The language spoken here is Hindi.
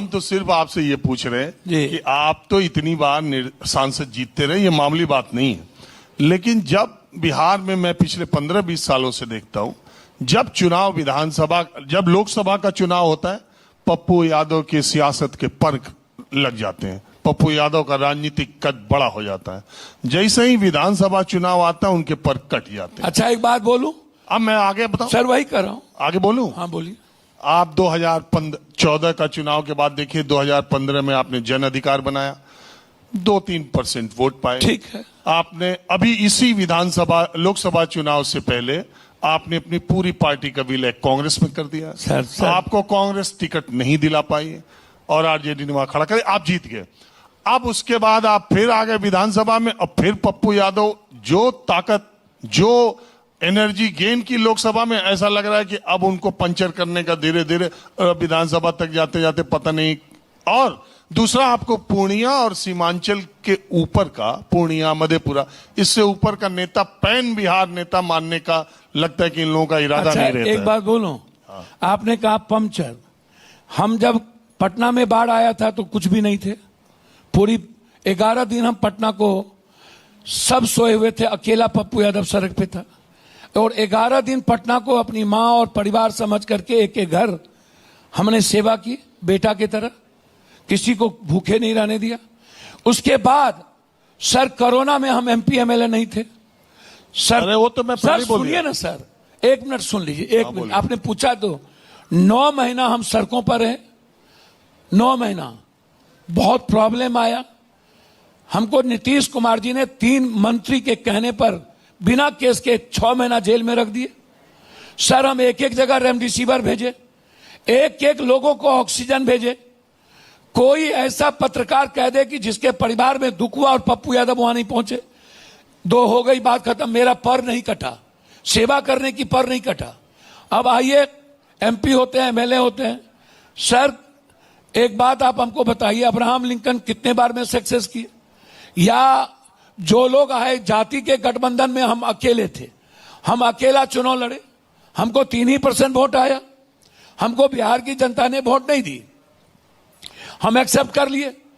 हम तो सिर्फ आपसे ये पूछ रहे हैं कि आप तो इतनी बार सांसद जीतते रहे, ये मामूली बात नहीं है। लेकिन जब बिहार में मैं पिछले 15-20 सालों से देखता हूं, जब चुनाव विधानसभा, जब लोकसभा का चुनाव होता है, पप्पू यादव की सियासत के पर्क लग जाते हैं, पप्पू यादव का राजनीतिक कद बड़ा हो जाता है। जैसे ही विधानसभा चुनाव आता है, उनके पर्क कट जाते हैं। अच्छा, एक बात बोलूं? अब मैं आगे बताऊं? सर वही कर रहा हूं। आगे बोलूं? हाँ बोलिए। आप 2014 का चुनाव के बाद देखिए, 2015 में आपने जन अधिकार बनाया, 2-3% वोट पाए। ठीक है। आपने अभी इसी विधानसभा लोकसभा चुनाव से पहले आपने अपनी पूरी पार्टी का विलय कांग्रेस में कर दिया। सर। आपको कांग्रेस टिकट नहीं दिला पाई और आरजेडी ने वहां खड़ा कर, आप जीत गए। अब उसके बाद आप फिर आ गए विधानसभा में, अब फिर पप्पू यादव जो ताकत, जो एनर्जी गेन की लोकसभा में, ऐसा लग रहा है कि अब उनको पंचर करने का धीरे धीरे विधानसभा तक जाते जाते पता नहीं। और दूसरा, आपको पूर्णिया और सीमांचल के ऊपर का, पूर्णिया मधेपुरा, इससे ऊपर का नेता, पैन बिहार नेता मानने का लगता है कि इन लोगों का इरादा नहीं रहता। एक बात बोलूं? आपने कहा पंचर। हम जब पटना में बाढ़ आया था तो कुछ भी नहीं थे। पूरी 11 दिन हम पटना को, सब सोए हुए थे, अकेला पप्पू यादव सड़क पे था। और 11 दिन पटना को अपनी माँ और परिवार समझ करके एक एक घर हमने सेवा की, बेटा की तरह, किसी को भूखे नहीं रहने दिया। उसके बाद सर, कोरोना में हम एमपी एमएलए नहीं थे सर। अरे वो तो मैं सर सुनिए ना सर, 1 मिनट सुन लीजिए, 1 मिनट। आपने पूछा तो 9 महीना हम सड़कों पर रहे, 9 महीना बहुत प्रॉब्लम आया हमको। नीतीश कुमार जी ने 3 मंत्री के कहने पर बिना केस के 6 महीना जेल में रख दिए सर। हम एक एक जगह रेमडेसिविर भेजे, एक एक लोगों को ऑक्सीजन भेजे। कोई ऐसा पत्रकार कह दे कि जिसके परिवार में दुख हुआ और पप्पू यादव वहां नहीं पहुंचे, 2 हो गई, बात खत्म। मेरा पर नहीं कटा, सेवा करने की पर नहीं कटा। अब आइए, एमपी होते हैं, एमएलए होते हैं सर। एक बात आप हमको बताइए, अब्राहम लिंकन कितने बार में सक्सेस किए? या जो लोग आए जाति के गठबंधन में, हम अकेले थे, हम अकेला चुनाव लड़े, हमको 3% वोट आया। हमको बिहार की जनता ने वोट नहीं दी, हम एक्सेप्ट कर लिए।